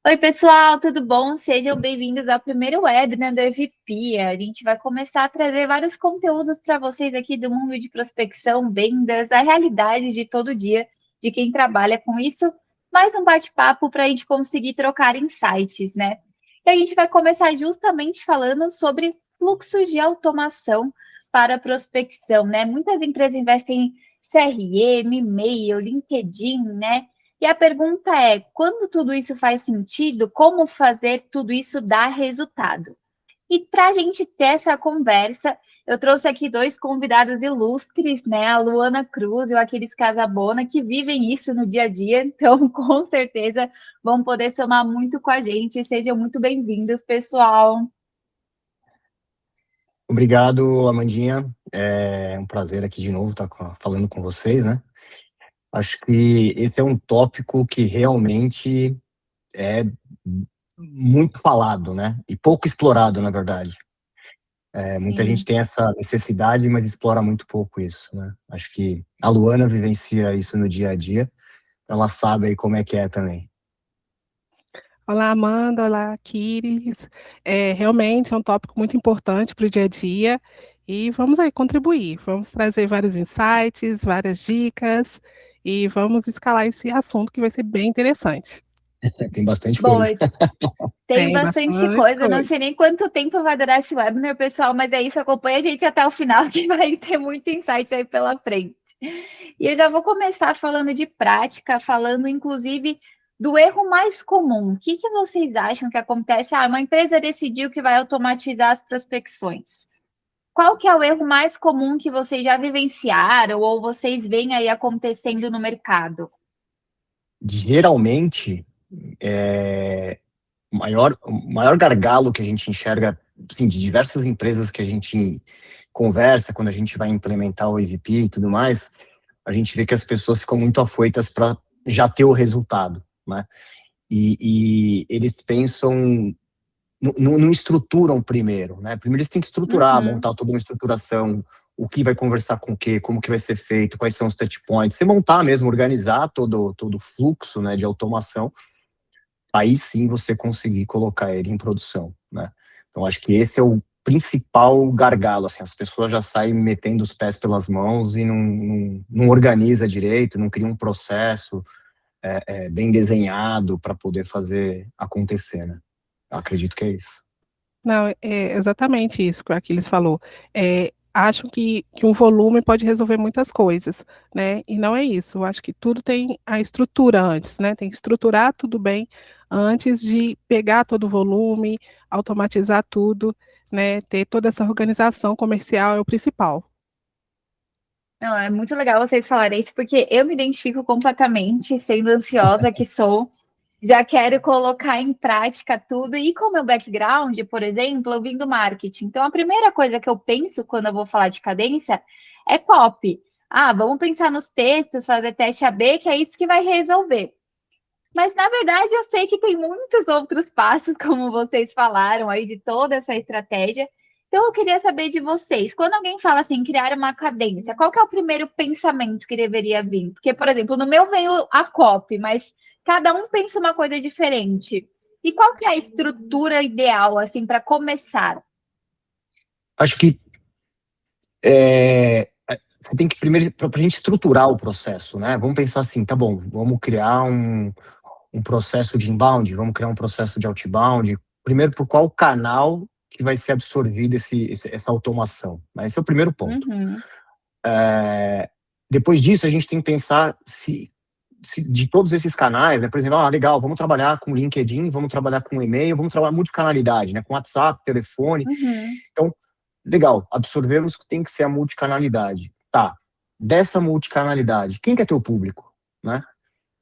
Oi, pessoal, tudo bom? Sejam bem-vindos ao primeiro webinar do EVP. A gente vai começar a trazer vários conteúdos para vocês aqui do mundo de prospecção, vendas, a realidade de todo dia de quem trabalha com isso. Mais um bate-papo para a gente conseguir trocar insights, né? E a gente vai começar justamente falando sobre fluxos de automação para prospecção, né? Muitas empresas investem em CRM, e-mail, LinkedIn, né? E a pergunta é: quando tudo isso faz sentido, como fazer tudo isso dar resultado? E para a gente ter essa conversa, eu trouxe aqui dois convidados ilustres, né? A Luana Cruz e o Aquiles Casabona, que vivem isso no dia a dia, então com certeza vão poder somar muito com a gente. Sejam muito bem-vindos, pessoal. Obrigado, Amandinha. É um prazer aqui de novo estar falando com vocês, né? Acho que esse é um tópico que realmente é muito falado, né? E pouco explorado, na verdade. Muita gente tem essa necessidade, mas explora muito pouco isso, né? Acho que a Luana vivencia isso no dia a dia. Ela sabe aí como é que é também. Olá, Amanda. Olá, Kiris. Realmente é um tópico muito importante para o dia a dia e vamos aí contribuir. Vamos trazer vários insights, várias dicas e vamos escalar esse assunto que vai ser bem interessante. Tem bastante Bom, coisa. tem bastante coisa. Eu não sei nem quanto tempo vai durar esse webinar, pessoal, mas é isso. Acompanha a gente até o final, que vai ter muito insight aí pela frente. E eu já vou começar falando de prática, falando inclusive do erro mais comum. O que vocês acham que acontece? Uma empresa decidiu que vai automatizar as prospecções. Qual que é o erro mais comum que vocês já vivenciaram ou vocês veem aí acontecendo no mercado? Geralmente, o maior gargalo que a gente enxerga, assim, de diversas empresas que a gente conversa, quando a gente vai implementar o EVP e tudo mais, a gente vê que as pessoas ficam muito afoitas para já ter o resultado, né? E eles pensam, não estruturam primeiro, né? Primeiro eles têm que estruturar, montar toda uma estruturação, o que vai conversar com o quê, como que vai ser feito, quais são os touch points, você montar mesmo, organizar todo o fluxo, né, de automação, aí sim você conseguir colocar ele em produção, né? Então acho que esse é o principal gargalo, assim, as pessoas já saem metendo os pés pelas mãos e não organiza direito, não cria um processo bem desenhado para poder fazer acontecer, né? Eu acredito que é isso. Não, é exatamente isso que o Aquiles falou. Acho que um volume pode resolver muitas coisas, né? E não é isso. Eu acho que tudo tem a estrutura antes, né? Tem que estruturar tudo bem antes de pegar todo o volume, automatizar tudo, né? Ter toda essa organização comercial é o principal. Não, é muito legal vocês falarem isso, porque eu me identifico completamente, sendo ansiosa que sou, já quero colocar em prática tudo, e com o meu background, por exemplo, eu vim do marketing. Então, a primeira coisa que eu penso quando eu vou falar de cadência é copy. Vamos pensar nos textos, fazer teste AB, que é isso que vai resolver. Mas, na verdade, eu sei que tem muitos outros passos, como vocês falaram aí, de toda essa estratégia. Então, eu queria saber de vocês, quando alguém fala assim, criar uma cadência, qual que é o primeiro pensamento que deveria vir? Porque, por exemplo, no meu veio a copy, mas cada um pensa uma coisa diferente. E qual que é a estrutura ideal, assim, para começar? Acho que você tem que primeiro, para a gente estruturar o processo, né? Vamos pensar assim, tá bom, vamos criar um processo de inbound, vamos criar um processo de outbound. Primeiro, por qual canal que vai ser absorvido essa automação? Né? Esse é o primeiro ponto. Depois disso, a gente tem que pensar se de todos esses canais, né? Por exemplo, legal, vamos trabalhar com LinkedIn, vamos trabalhar com e-mail, vamos trabalhar multicanalidade, né? Com WhatsApp, telefone. Então, legal, absorvemos que tem que ser a multicanalidade. Tá, dessa multicanalidade, quem que é teu público, né?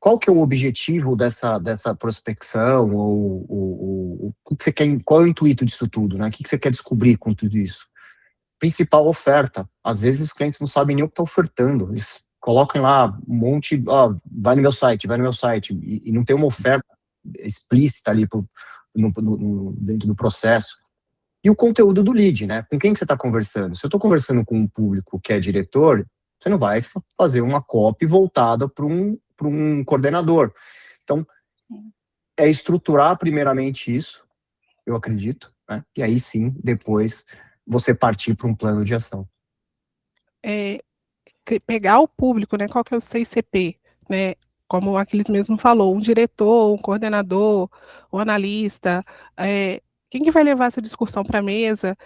Qual que é o objetivo dessa prospecção, o que você quer, qual é o intuito disso tudo, né? O que você quer descobrir com tudo isso? Principal oferta. Às vezes os clientes não sabem nem o que está ofertando. Eles colocam lá um monte, vai no meu site, e não tem uma oferta explícita ali dentro do processo. E o conteúdo do lead, né? Com quem que você está conversando? Se eu estou conversando com um público que é diretor, você não vai fazer uma copy voltada para um coordenador. Então, é estruturar primeiramente isso, eu acredito, né? E aí sim, depois você partir para um plano de ação. Pegar o público, né? Qual que é o CICP, né? Como o Aquiles mesmo falou, um diretor, um coordenador, um analista, quem que vai levar essa discussão para a mesa,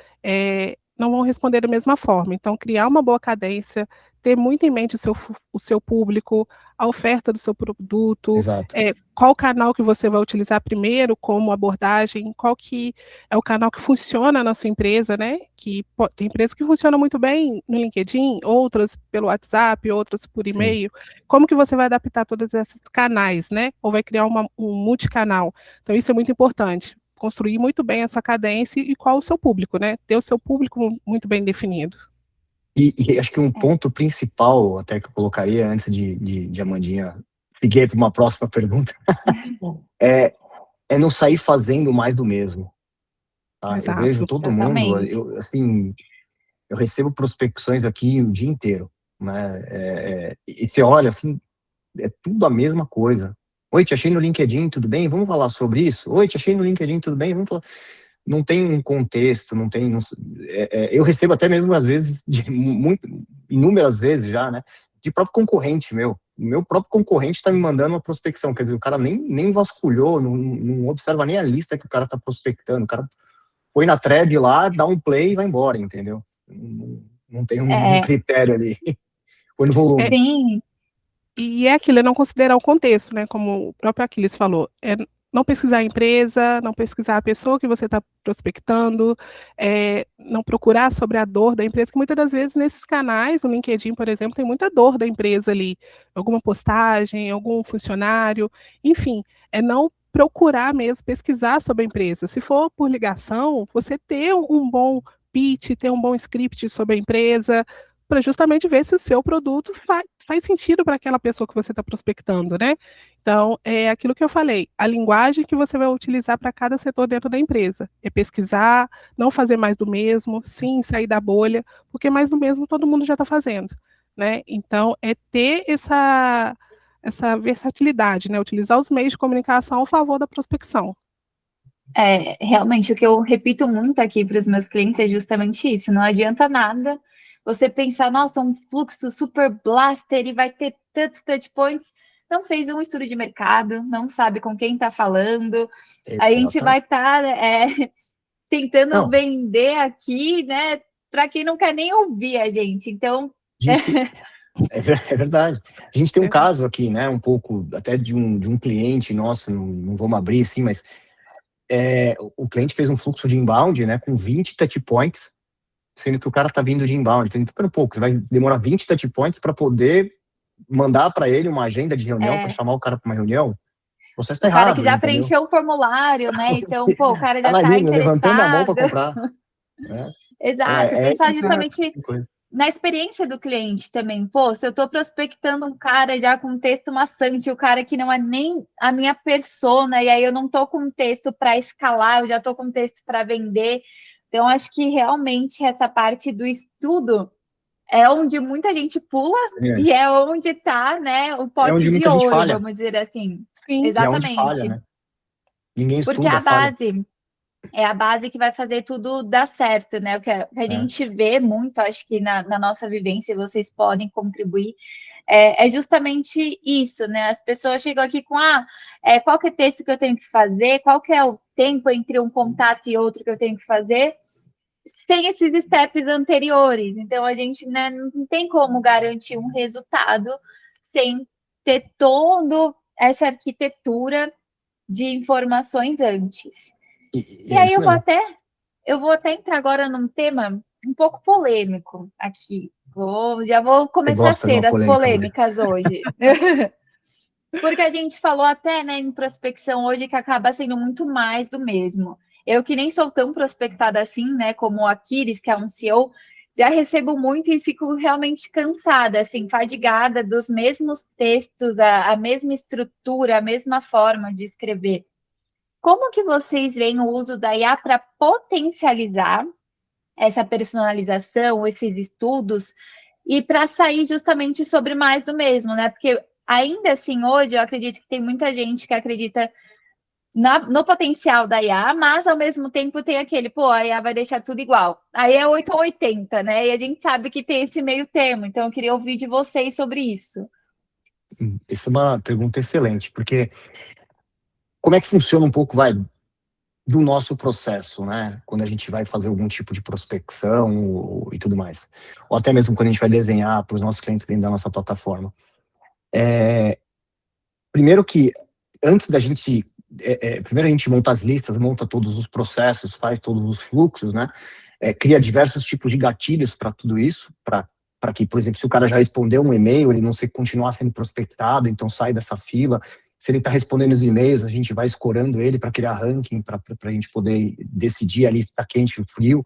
não vão responder da mesma forma. Então, criar uma boa cadência, ter muito em mente o seu público, a oferta do seu produto, Exato. qual canal que você vai utilizar primeiro como abordagem, qual que é o canal que funciona na sua empresa, né? Que tem empresas que funcionam muito bem no LinkedIn, outras pelo WhatsApp, outras por e-mail. Como que você vai adaptar todos esses canais, né? Ou vai criar um multicanal? Então, isso é muito importante. Construir muito bem a sua cadência e qual o seu público, né? Ter o seu público muito bem definido. E acho que um ponto principal, até que eu colocaria antes de Amandinha seguir para uma próxima pergunta, é não sair fazendo mais do mesmo. Tá? Eu vejo Exato. todo mundo, Exatamente. eu recebo prospecções aqui o dia inteiro, né? E você olha assim, é tudo a mesma coisa. Oi, te achei no LinkedIn, tudo bem? Vamos falar sobre isso? Oi, te achei no LinkedIn, tudo bem? Vamos falar. Não tem um contexto, não tem. Eu recebo até mesmo, às vezes, inúmeras vezes já, né? De próprio concorrente meu. O meu próprio concorrente está me mandando uma prospecção. Quer dizer, o cara nem vasculhou, não observa nem a lista que o cara está prospectando. O cara põe na thread lá, dá um play e vai embora, entendeu? Não tem um critério ali. Põe no volume. Sim. E é aquilo, é não considerar o contexto, né? Como o próprio Aquiles falou, é não pesquisar a empresa, não pesquisar a pessoa que você está prospectando, não procurar sobre a dor da empresa, que muitas das vezes nesses canais, no LinkedIn, por exemplo, tem muita dor da empresa ali, alguma postagem, algum funcionário, enfim, é não procurar mesmo pesquisar sobre a empresa. Se for por ligação, você ter um bom pitch, ter um bom script sobre a empresa, para justamente ver se o seu produto faz sentido para aquela pessoa que você está prospectando, né? Então, é aquilo que eu falei, a linguagem que você vai utilizar para cada setor dentro da empresa. É pesquisar, não fazer mais do mesmo, sim, sair da bolha, porque mais do mesmo todo mundo já está fazendo, né? Então, é ter essa versatilidade, né? Utilizar os meios de comunicação ao favor da prospecção. Realmente, o que eu repito muito aqui para os meus clientes é justamente isso. Não adianta nada você pensar, nossa, um fluxo super blaster e vai ter tantos touch points. Não fez um estudo de mercado, não sabe com quem está falando. A gente vai estar tentando Não, vender aqui, né, para quem não quer nem ouvir a gente. Então, é verdade. A gente tem um caso aqui, né, um pouco até de um cliente nosso, não vamos abrir assim, mas o cliente fez um fluxo de inbound, né, com 20 touch points, sendo que o cara tá vindo de inbound, então pouco, você vai demorar 20 touch points para poder mandar para ele uma agenda de reunião, para chamar o cara para uma reunião. O processo tá o cara que errado, já entendeu? preencheu o formulário, né? Então, pô, o cara Tá já na está linha, levantando a mão interessado. para comprar. Né? Exato, pensar Exato. justamente na experiência do cliente também. Pô, se eu estou prospectando um cara já com texto maçante, o cara que não é nem a minha persona, e aí eu não estou com texto para escalar, eu já estou com texto para vender. Então, acho que realmente essa parte do estudo é onde muita gente pula e é onde está, né, o É pote onde de muita gente ouro, falha. vamos dizer assim. Sim. E é onde falha, Exatamente. né? Ninguém Porque estuda, a falha. base é a base que vai fazer tudo dar certo, né? O que a gente vê muito, acho que na nossa vivência, vocês podem contribuir, é justamente isso, né? As pessoas chegam aqui com, qual que é o texto que eu tenho que fazer, qual que é o tempo entre um contato e outro que eu tenho que fazer, tem esses steps anteriores. Então, a gente, né, não tem como garantir um resultado sem ter toda essa arquitetura de informações antes. E E é aí isso mesmo. eu vou até entrar agora num tema um pouco polêmico aqui. Já vou Você começar gosta de cedo uma as polêmica, Amanda? polêmicas hoje. Porque a gente falou até, né, em prospecção hoje que acaba sendo muito mais do mesmo. Eu que nem sou tão prospectada assim, né, como o Aquiles, que é um CEO, já recebo muito e fico realmente cansada, assim, fadigada dos mesmos textos, a mesma estrutura, a mesma forma de escrever. Como que vocês veem o uso da IA para potencializar essa personalização, esses estudos, e para sair justamente sobre mais do mesmo, né? Porque ainda assim, hoje, eu acredito que tem muita gente que acredita no potencial da IA, mas ao mesmo tempo tem aquele, pô, a IA vai deixar tudo igual. Aí é 8 ou 80, né? E a gente sabe que tem esse meio termo, então eu queria ouvir de vocês sobre isso. Essa é uma pergunta excelente, porque como é que funciona um pouco, do nosso processo, né? Quando a gente vai fazer algum tipo de prospecção e tudo mais. Ou até mesmo quando a gente vai desenhar para os nossos clientes dentro da nossa plataforma. Primeiro que, antes da gente... primeiro a gente monta as listas, monta todos os processos, faz todos os fluxos, né? Cria diversos tipos de gatilhos para tudo isso, para que, por exemplo, se o cara já respondeu um e-mail, ele não se continuar sendo prospectado, então sai dessa fila. Se ele está respondendo os e-mails, a gente vai escorando ele para criar ranking, para a gente poder decidir ali se está quente ou frio.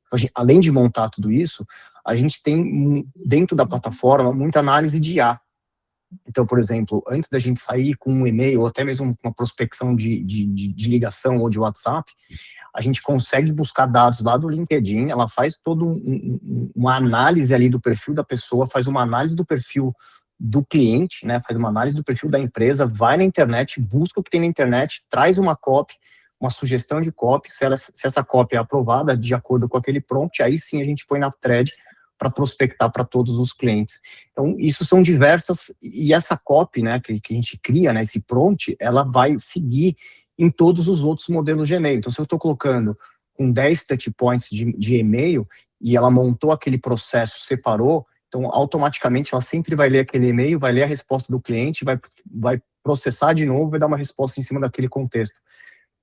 Então, além de montar tudo isso, a gente tem dentro da plataforma muita análise de IA. Então, por exemplo, antes da gente sair com um e-mail, ou até mesmo uma prospecção de ligação ou de WhatsApp, a gente consegue buscar dados lá do LinkedIn, ela faz toda uma análise ali do perfil da pessoa, faz uma análise do perfil do cliente, né, faz uma análise do perfil da empresa, vai na internet, busca o que tem na internet, traz uma copy, uma sugestão de copy, se essa copy é aprovada de acordo com aquele prompt, aí sim a gente põe na thread para prospectar para todos os clientes. Então, isso são diversas, e essa copy, né, que a gente cria, né, esse prompt, ela vai seguir em todos os outros modelos de e-mail. Então, se eu estou colocando com 10 touch points de e-mail, e ela montou aquele processo, separou, então, automaticamente, ela sempre vai ler aquele e-mail, vai ler a resposta do cliente, vai processar de novo e dar uma resposta em cima daquele contexto.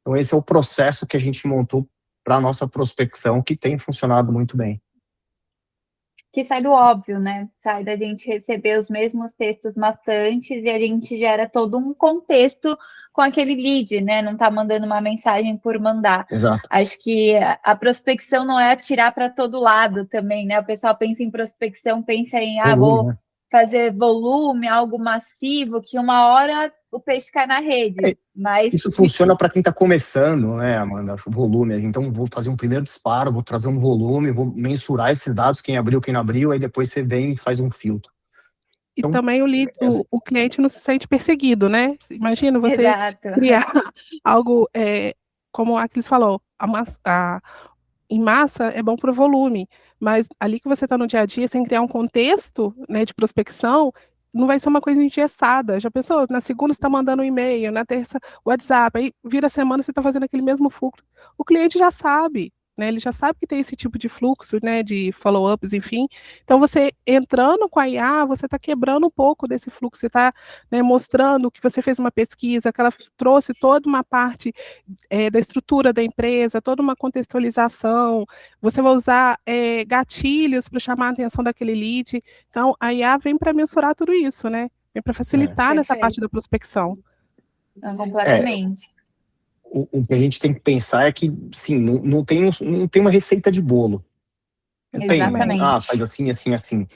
Então, esse é o processo que a gente montou para a nossa prospecção, que tem funcionado muito bem. Que sai do óbvio, né? Sai da gente receber os mesmos textos maçantes e a gente gera todo um contexto com aquele lead, né? Não tá mandando uma mensagem por mandar. Exato. Acho que a prospecção não é atirar para todo lado também, né? O pessoal pensa em prospecção, pensa em, vou fazer volume, algo massivo, que uma hora o peixe cai na rede. Mas isso funciona para quem está começando, né, Amanda? O volume. Então, vou fazer um primeiro disparo, vou trazer um volume, vou mensurar esses dados, quem abriu, quem não abriu, aí depois você vem e faz um filtro. Então, e também o cliente não se sente perseguido, né? Imagina você criar algo, como a Cris falou, em massa é bom para o volume, mas ali que você está no dia a dia, sem criar um contexto, né, de prospecção, não vai ser uma coisa engessada. Já pensou? Na segunda você está mandando um e-mail, na terça WhatsApp, aí vira a semana você está fazendo aquele mesmo fluxo. O cliente já sabe, né? Ele já sabe que tem esse tipo de fluxo, né? De follow-ups, enfim. Então, você entrando com a IA, você está quebrando um pouco desse fluxo, você está, né, mostrando que você fez uma pesquisa, que ela trouxe toda uma parte da estrutura da empresa, toda uma contextualização. Você vai usar gatilhos para chamar a atenção daquele lead. Então, a IA vem para mensurar tudo isso, né? Vem para facilitar nessa parte da prospecção. Completamente. O que a gente tem que pensar é que, sim, não tem uma receita de bolo. Não tem, faz assim, assim, assim.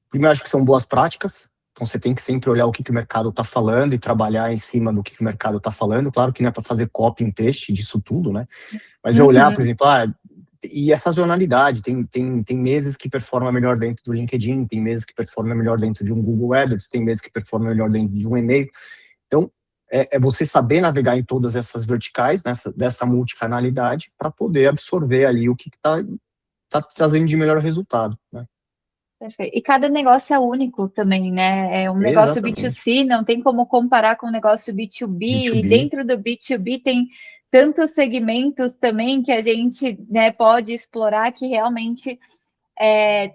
Primeiro, acho que são boas práticas. Então, você tem que sempre olhar o que o mercado está falando e trabalhar em cima do que o mercado está falando. Claro que não é para fazer copy and paste disso tudo, né? Mas é olhar, por exemplo, e a sazonalidade. Tem meses que performa melhor dentro do LinkedIn, tem meses que performa melhor dentro de um Google AdWords, tem meses que performa melhor dentro de um e-mail. Então, é você saber navegar em todas essas verticais, dessa multicanalidade, para poder absorver ali o que está trazendo de melhor resultado, né? Perfeito. E cada negócio é único também, né? É um negócio B2C, não tem como comparar com um negócio B2B. E dentro do B2B tem tantos segmentos também que a gente, né, pode explorar, que realmente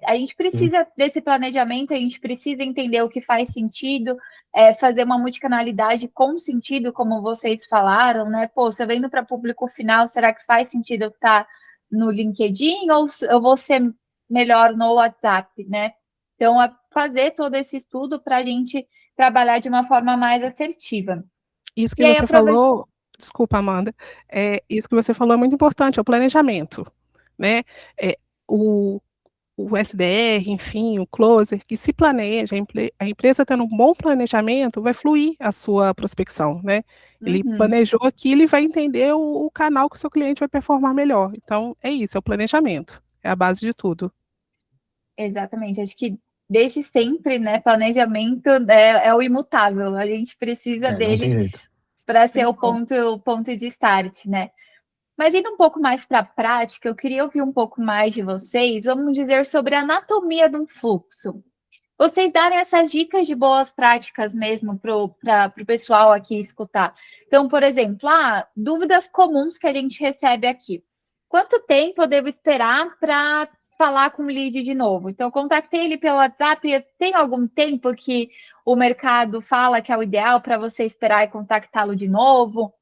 a gente precisa desse planejamento, a gente precisa entender o que faz sentido, fazer uma multicanalidade com sentido, como vocês falaram, né? Pô, se eu vendo para público final, será que faz sentido eu estar no LinkedIn ou eu vou ser melhor no WhatsApp, né? Então, fazer todo esse estudo para a gente trabalhar de uma forma mais assertiva. Isso que você falou, desculpa, Amanda, isso que você falou é muito importante, é o planejamento, né? O SDR, enfim, o closer, que se planeja, a empresa tendo um bom planejamento, vai fluir a sua prospecção, né? Ele planejou aquilo e vai entender o canal que o seu cliente vai performar melhor. Então, é isso, é o planejamento, é a base de tudo. Exatamente, acho que desde sempre, né, planejamento é o imutável, a gente precisa dele para ser o ponto de start, né? Mas indo um pouco mais para a prática, eu queria ouvir um pouco mais de vocês, vamos dizer, sobre a anatomia de um fluxo. Vocês darem essas dicas de boas práticas mesmo para o pessoal aqui escutar. Então, por exemplo, dúvidas comuns que a gente recebe aqui. Quanto tempo eu devo esperar para falar com o lead de novo? Então, eu contactei ele pelo WhatsApp. Tem algum tempo que o mercado fala que é o ideal para você esperar e contactá-lo de novo?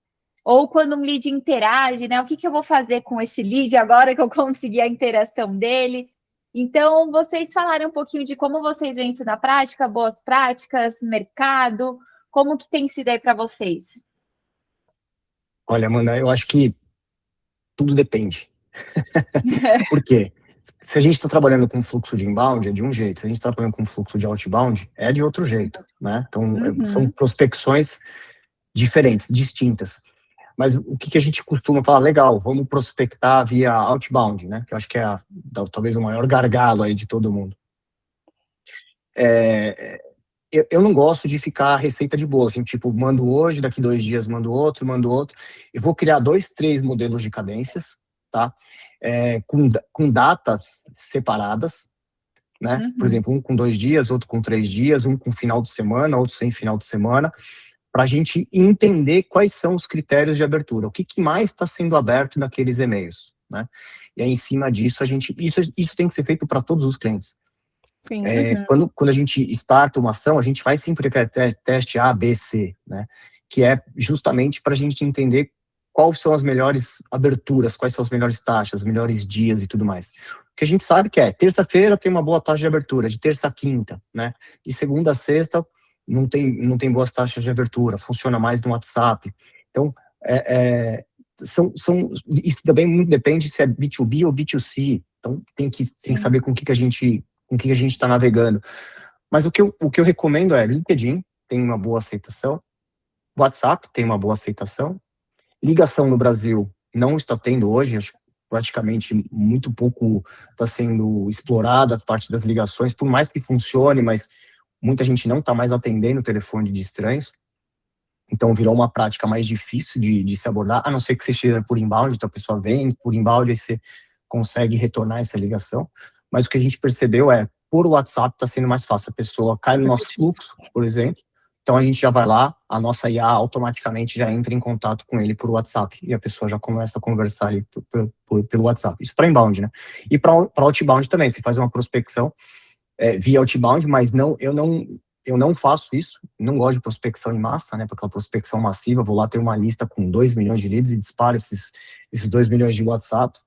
Ou quando um lead interage, né? O que eu vou fazer com esse lead agora que eu consegui a interação dele? Então, vocês falaram um pouquinho de como vocês veem isso na prática, boas práticas, mercado, como que tem sido aí para vocês? Olha, Amanda, eu acho que tudo depende. Por quê? Se a gente está trabalhando com fluxo de inbound, é de um jeito. Se a gente está trabalhando com fluxo de outbound, é de outro jeito, né? Então, são prospecções diferentes, distintas. Mas o que a gente costuma falar? Legal, vamos prospectar via outbound, né? Que eu acho que é talvez o maior gargalo aí de todo mundo. Eu não gosto de ficar receita de bolo, assim, tipo, mando hoje, daqui 2 dias mando outro. Eu vou criar 2, 3 modelos de cadências, tá? Com datas separadas, né? Por exemplo, um com 2 dias, outro com 3 dias, um com final de semana, outro sem final de semana, para a gente entender quais são os critérios de abertura, o que mais está sendo aberto naqueles e-mails, né? E aí, em cima disso, isso tem que ser feito para todos os clientes. Sim. Quando a gente starta uma ação, a gente faz sempre teste A, B, C, né? Que é justamente para a gente entender quais são as melhores aberturas, quais são as melhores taxas, os melhores dias e tudo mais. O que a gente sabe que terça-feira tem uma boa taxa de abertura, de terça a quinta, né? De segunda a sexta não tem boas taxas de abertura, funciona mais no WhatsApp. Então, isso também muito depende se é B2B ou B2C. Então, tem que saber com que a gente está navegando. Mas o que eu recomendo é LinkedIn, tem uma boa aceitação, WhatsApp tem uma boa aceitação, ligação no Brasil não está tendo hoje, acho que praticamente muito pouco está sendo explorada a parte das ligações, por mais que funcione, mas muita gente não está mais atendendo o telefone de estranhos, então virou uma prática mais difícil de se abordar, a não ser que você esteja por inbound, então a pessoa vem por inbound, aí você consegue retornar essa ligação. Mas o que a gente percebeu por WhatsApp está sendo mais fácil. A pessoa cai no nosso fluxo, por exemplo, então a gente já vai lá, a nossa IA automaticamente já entra em contato com ele por WhatsApp, e a pessoa já começa a conversar ali pelo WhatsApp. Isso para inbound, né? E para outbound também, você faz uma prospecção via outbound, mas eu não faço isso, não gosto de prospecção em massa, né? Porque a prospecção massiva, vou lá ter uma lista com 2 milhões de leads e disparo esses 2 milhões de WhatsApp.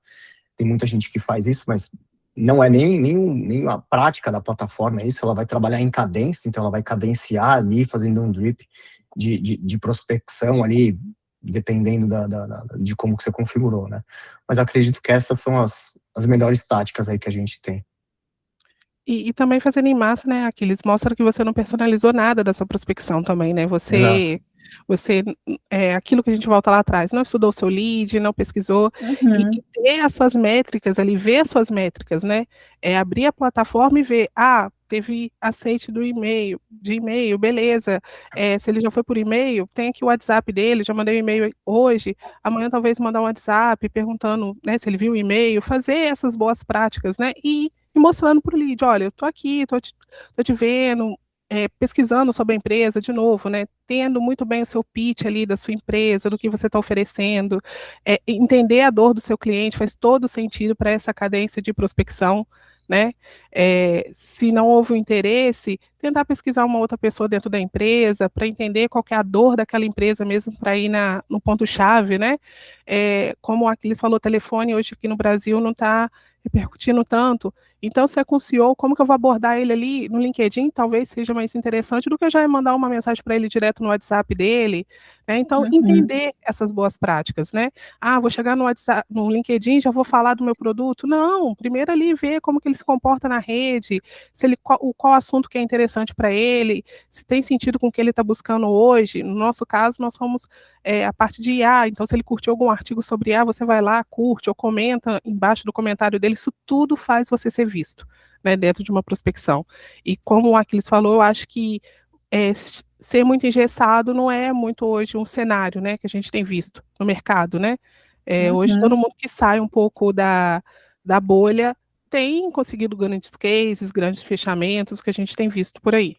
Tem muita gente que faz isso, mas não é nem a prática da plataforma, isso. Ela vai trabalhar em cadência, então ela vai cadenciar ali, fazendo um drip de prospecção ali, dependendo de como que você configurou, né? Mas acredito que essas são as melhores táticas aí que a gente tem. E também fazendo em massa, né, Aquiles, mostra que você não personalizou nada da sua prospecção também, né? Você, aquilo que a gente volta lá atrás, não estudou o seu lead, não pesquisou, e ter as suas métricas ali, ver as suas métricas, né? Abrir a plataforma e ver, teve aceite de e-mail, beleza. Se ele já foi por e-mail, tem aqui o WhatsApp dele, já mandei um e-mail hoje, amanhã talvez mandar um WhatsApp perguntando, né, se ele viu o e-mail, fazer essas boas práticas, né? E mostrando para o lead, olha, eu tô aqui, tô te vendo, pesquisando sobre a empresa, de novo, né, tendo muito bem o seu pitch ali da sua empresa, do que você está oferecendo, entender a dor do seu cliente faz todo sentido para essa cadência de prospecção, né? Se não houve o interesse, tentar pesquisar uma outra pessoa dentro da empresa para entender qual que é a dor daquela empresa mesmo, para ir no ponto-chave, né? Como o Aquiles falou, o telefone hoje aqui no Brasil não está repercutindo tanto. Então, se é com o CEO, como que eu vou abordar ele ali no LinkedIn? Talvez seja mais interessante do que eu já mandar uma mensagem para ele direto no WhatsApp dele, né? Então, entender essas boas práticas, né? Vou chegar no WhatsApp, no LinkedIn, já vou falar do meu produto. Não, primeiro ali ver como que ele se comporta na rede, se ele, qual assunto que é interessante para ele, se tem sentido com o que ele está buscando hoje. No nosso caso, nós somos a parte de IA, então se ele curtiu algum artigo sobre IA, você vai lá, curte ou comenta embaixo do comentário dele, isso tudo faz você ser visto, né, dentro de uma prospecção. E como o Aquiles falou, eu acho que ser muito engessado não é muito hoje um cenário, né, que a gente tem visto no mercado, né. Hoje todo mundo que sai um pouco da bolha tem conseguido grandes cases, grandes fechamentos que a gente tem visto por aí.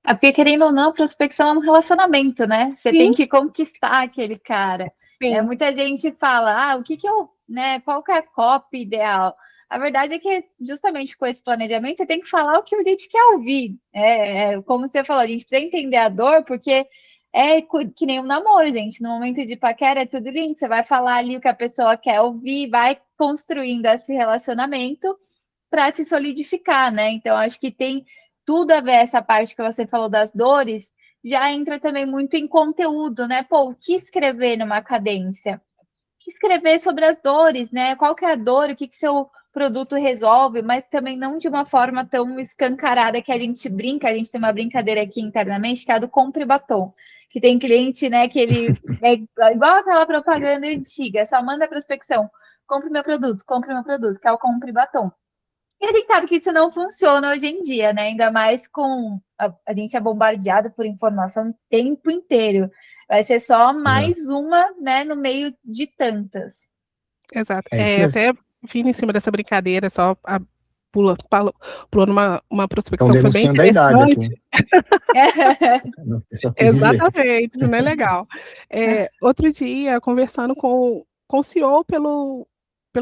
Porque, querendo ou não, prospecção é um relacionamento, né? Você tem Sim, que conquistar aquele cara. sim, Muita gente fala, o que que eu, né? Qual que é a copy ideal? A verdade é que, justamente com esse planejamento, você tem que falar o que o lead quer ouvir. Como você falou, a gente precisa entender a dor, porque é que nem um namoro, gente. No momento de paquera é tudo lindo. Você vai falar ali o que a pessoa quer ouvir, vai construindo esse relacionamento para se solidificar, né? Então, acho que tem tudo a ver essa parte que você falou das dores, já entra também muito em conteúdo, né? Pô, o que escrever numa cadência? O que escrever sobre as dores, né? Qual que é a dor, o que seu produto resolve, mas também não de uma forma tão escancarada que a gente brinca, a gente tem uma brincadeira aqui internamente, que é a do compre batom, que tem cliente, né, que ele é igual aquela propaganda antiga, só manda a prospecção, compre meu produto, que é o compre batom. E a gente sabe que isso não funciona hoje em dia, né? Ainda mais com a gente é bombardeado por informação o tempo inteiro. Vai ser só Exato. mais uma, né, no meio de tantas. exato. É isso mesmo. Até vindo em cima dessa brincadeira, só pulando uma Estão prospecção que foi bem denunciando a idade aqui. interessante. Eu só quis dizer. Exatamente, isso não é legal. Outro dia, conversando com o CEO pelo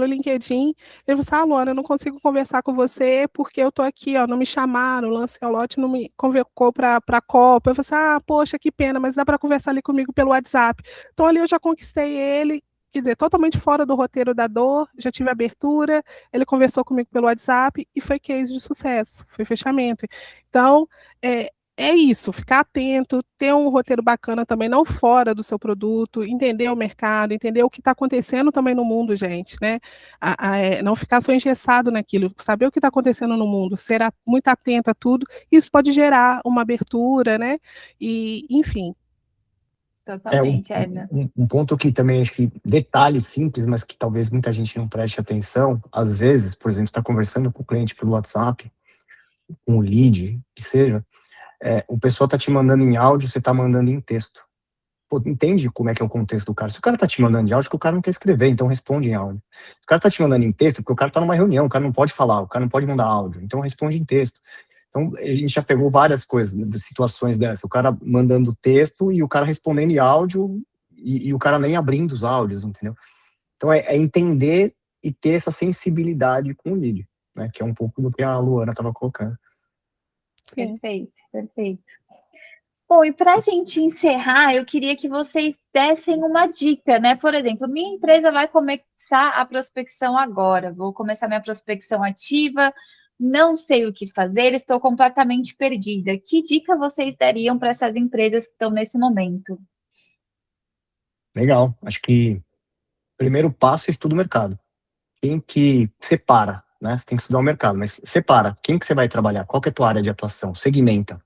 LinkedIn, ele falou assim, Luana, eu não consigo conversar com você porque eu tô aqui, ó, não me chamaram, o Lancelotti não me convocou para a Copa. Eu falei assim, poxa, que pena, mas dá para conversar ali comigo pelo WhatsApp. Então ali eu já conquistei ele, quer dizer, totalmente fora do roteiro da dor, já tive abertura, ele conversou comigo pelo WhatsApp e foi case de sucesso, foi fechamento. Então, é isso, ficar atento, ter um roteiro bacana também, não fora do seu produto, entender o mercado, entender o que está acontecendo também no mundo, gente, né? Não ficar só engessado naquilo, saber o que está acontecendo no mundo, ser muito atento a tudo, isso pode gerar uma abertura, né? E, enfim. Totalmente, Edna. Um ponto que também acho que detalhe simples, mas que talvez muita gente não preste atenção, às vezes, por exemplo, está conversando com o cliente pelo WhatsApp, com o lead, que seja, o pessoal tá te mandando em áudio, você tá mandando em texto. Pô, entende como é que é o contexto do cara? Se o cara tá te mandando em áudio, que o cara não quer escrever, então responde em áudio. Se o cara tá te mandando em texto, porque o cara tá numa reunião, o cara não pode falar, o cara não pode mandar áudio, então responde em texto. Então, a gente já pegou várias coisas, situações dessas, o cara mandando texto e o cara respondendo em áudio e o cara nem abrindo os áudios, entendeu? Então, é entender e ter essa sensibilidade com o lead, né, que é um pouco do que a Luana estava colocando. Sim. Perfeito, perfeito. Bom, e para a gente encerrar, eu queria que vocês dessem uma dica, né? Por exemplo, minha empresa vai começar a prospecção agora, vou começar minha prospecção ativa, não sei o que fazer, estou completamente perdida. Que dica vocês dariam para essas empresas que estão nesse momento? Legal, acho que o primeiro passo é estudo o mercado. Quem que separa, né? Você tem que estudar o mercado, mas separa. Quem que você vai trabalhar? Qual que é a tua área de atuação? Segmenta.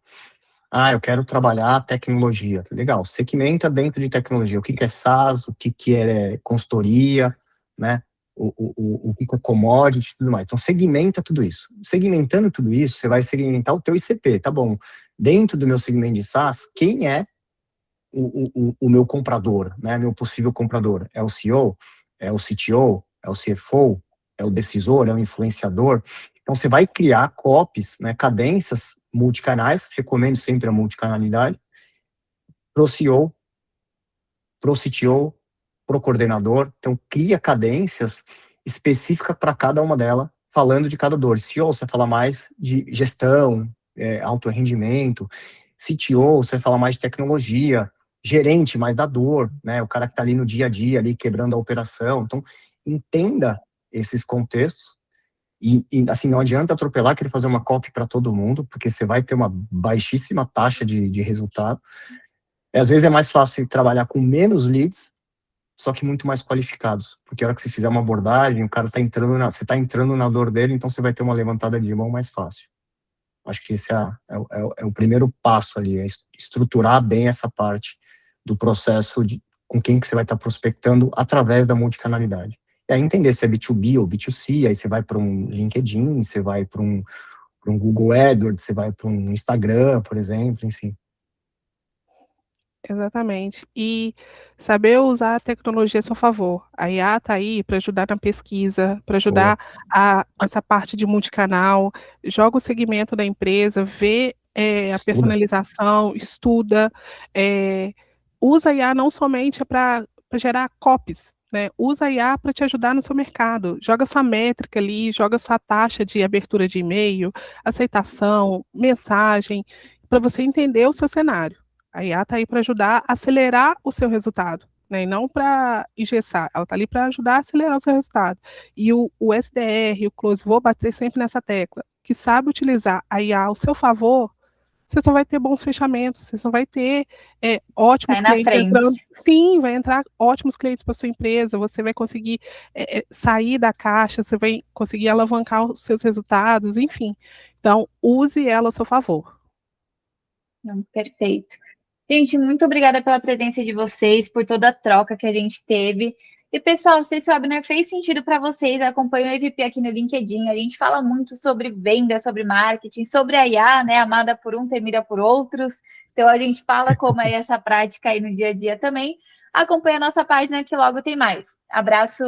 Eu quero trabalhar tecnologia. Legal, segmenta dentro de tecnologia. O que que é SaaS, o que que é consultoria, né? O que que é commodity e tudo mais. Então, segmenta tudo isso. Segmentando tudo isso, você vai segmentar o teu ICP, tá bom? Dentro do meu segmento de SaaS, quem é o meu comprador, né? Meu possível comprador? É o CEO? É o CTO? É o CFO? É o decisor? É o influenciador? Então, você vai criar copies, né, cadências multicanais, recomendo sempre a multicanalidade, pro CEO, pro CTO, pro coordenador. Então, cria cadências específicas para cada uma delas, falando de cada dor. CEO, você vai falar mais de gestão, alto rendimento. CTO, você vai falar mais de tecnologia. Gerente, mais da dor, né? O cara que está ali no dia a dia, ali quebrando a operação. Então, entenda esses contextos. E assim, não adianta atropelar, querer fazer uma copy para todo mundo, porque você vai ter uma baixíssima taxa de resultado. Às vezes é mais fácil trabalhar com menos leads, só que muito mais qualificados. Porque a hora que você fizer uma abordagem, o cara está entrando você está entrando na dor dele, então você vai ter uma levantada de mão mais fácil. Acho que esse é o primeiro passo ali, é estruturar bem essa parte do processo com quem que você vai estar prospectando através da multicanalidade. E aí entender se é B2B ou B2C, aí você vai para um LinkedIn, você vai para um Google AdWords, você vai para um Instagram, por exemplo, enfim. Exatamente. E saber usar a tecnologia a seu favor. A IA está aí para ajudar na pesquisa, para Boa. ajudar essa parte de multicanal, joga o segmento da empresa, vê a Estuda. personalização, estuda, usa a IA não somente para gerar copies, né? Usa a IA para te ajudar no seu mercado. Joga sua métrica ali, joga sua taxa de abertura de e-mail, aceitação, mensagem, para você entender o seu cenário. A IA está aí para ajudar a acelerar o seu resultado, né? E não para engessar. Ela está ali para ajudar a acelerar o seu resultado. E o SDR, o Close, vou bater sempre nessa tecla, que sabe utilizar a IA ao seu favor, você só vai ter bons fechamentos, você só vai ter ótimos Sai na clientes entrando. frente. Sim, vai entrar ótimos clientes para sua empresa, você vai conseguir sair da caixa, você vai conseguir alavancar os seus resultados, enfim. Então, use ela ao seu favor. Não, perfeito. Gente, muito obrigada pela presença de vocês, por toda a troca que a gente teve. E, pessoal, se esse webinar fez sentido para vocês, acompanhe o EVP aqui no LinkedIn. A gente fala muito sobre venda, sobre marketing, sobre a IA, né? Amada por um, temida por outros. Então, a gente fala como é essa prática aí no dia a dia também. Acompanhe a nossa página que logo tem mais. Abraço!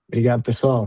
Obrigado, pessoal.